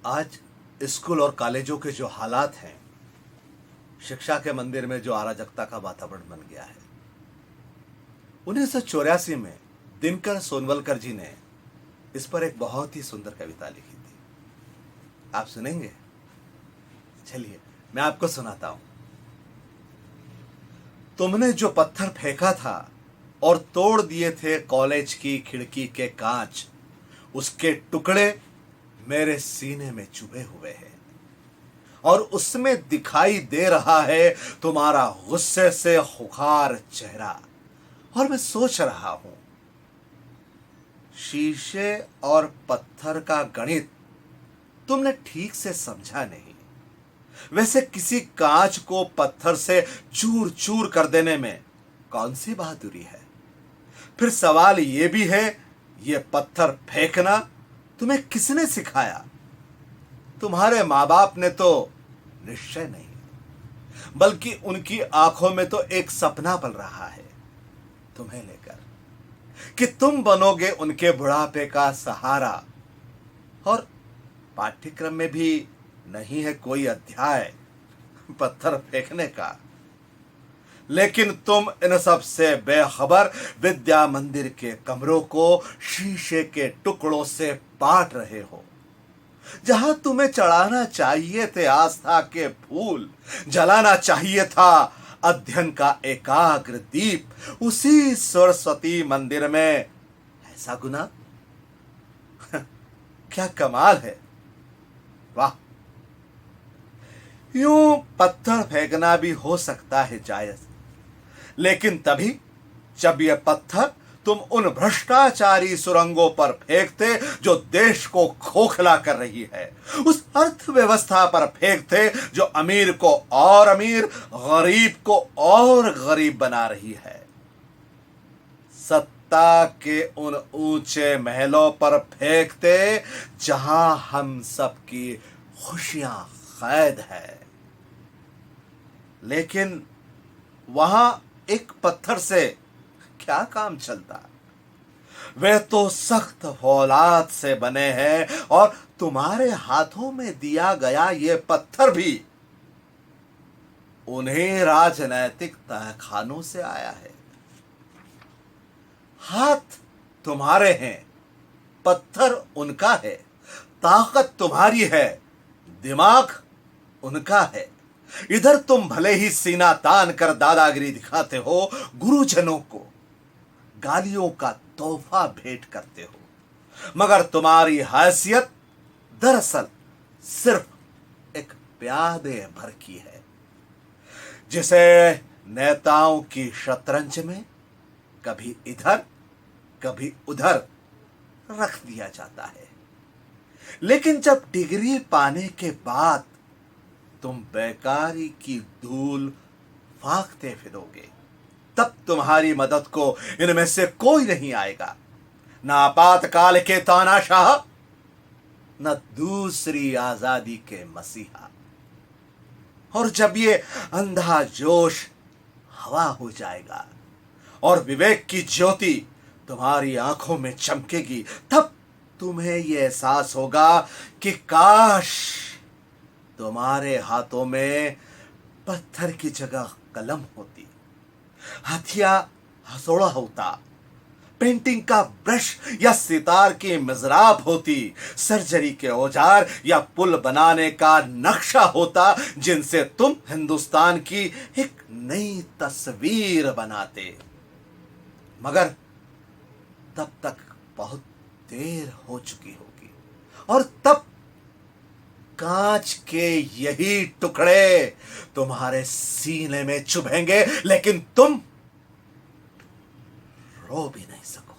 आज स्कूल और कॉलेजों के जो हालात हैं, शिक्षा के मंदिर में जो अराजकता का वातावरण बन गया है, 1984 में दिनकर सोनवलकर जी ने इस पर एक बहुत ही सुंदर कविता लिखी थी। आप सुनेंगे? चलिए मैं आपको सुनाता हूं। तुमने जो पत्थर फेंका था और तोड़ दिए थे कॉलेज की खिड़की के कांच, उसके टुकड़े मेरे सीने में चुभे हुए हैं और उसमें दिखाई दे रहा है तुम्हारा गुस्से से खुखार चेहरा। और मैं सोच रहा हूं, शीशे और पत्थर का गणित तुमने ठीक से समझा नहीं। वैसे किसी कांच को पत्थर से चूर चूर कर देने में कौन सी बहादुरी है? फिर सवाल यह भी है, यह पत्थर फेंकना तुम्हें किसने सिखाया? तुम्हारे मां बाप ने तो निश्चय नहीं, बल्कि उनकी आंखों में तो एक सपना पल रहा है तुम्हें लेकर कि तुम बनोगे उनके बुढ़ापे का सहारा। और पाठ्यक्रम में भी नहीं है कोई अध्याय पत्थर फेंकने का, लेकिन तुम इन सब से बेखबर विद्या मंदिर के कमरों को शीशे के टुकड़ों से बांट रहे हो। जहां तुम्हें चढ़ाना चाहिए थे आस्था के फूल, जलाना चाहिए था अध्ययन का एकाग्र दीप, उसी सरस्वती मंदिर में ऐसा गुनाह। क्या कमाल है, वाह। यूं पत्थर फेंकना भी हो सकता है जायज, लेकिन तभी जब यह पत्थर तुम उन भ्रष्टाचारी सुरंगों पर फेंकते जो देश को खोखला कर रही है, उस अर्थव्यवस्था पर फेंकते जो अमीर को और अमीर, गरीब को और गरीब बना रही है। सत्ता के उन ऊंचे महलों पर फेंकते जहां हम सबकी खुशियां कैद है, लेकिन वहां एक पत्थर से क्या काम चलता? वे तो सख्त फौलाद से बने हैं और तुम्हारे हाथों में दिया गया ये पत्थर भी उन्हें राजनैतिक तहखानों से आया है। हाथ तुम्हारे हैं, पत्थर उनका है, ताकत तुम्हारी है, दिमाग उनका है। इधर तुम भले ही सीना तान कर दादागिरी दिखाते हो, गुरुजनों को गालियों का तोहफा भेंट करते हो, मगर तुम्हारी हैसियत दरअसल सिर्फ एक प्यादे भर की है, जिसे नेताओं की शतरंज में कभी इधर कभी उधर रख दिया जाता है। लेकिन जब डिग्री पाने के बाद तुम बेकारी की धूल फांकते फिरोगे, तब तुम्हारी मदद को इनमें से कोई नहीं आएगा, न आपातकाल के तानाशाह, न दूसरी आजादी के मसीहा। और जब ये अंधा जोश हवा हो जाएगा और विवेक की ज्योति तुम्हारी आंखों में चमकेगी, तब तुम्हें यह एहसास होगा कि काश तुम्हारे हाथों में पत्थर की जगह कलम होती, हथिया हथौड़ा होता, पेंटिंग का ब्रश या सितार की मिज़राब होती, सर्जरी के औजार या पुल बनाने का नक्शा होता, जिनसे तुम हिंदुस्तान की एक नई तस्वीर बनाते। मगर तब तक बहुत देर हो चुकी होगी और तब कांच के यही टुकड़े तुम्हारे सीने में चुभेंगे, लेकिन तुम रो भी नहीं सकोगे।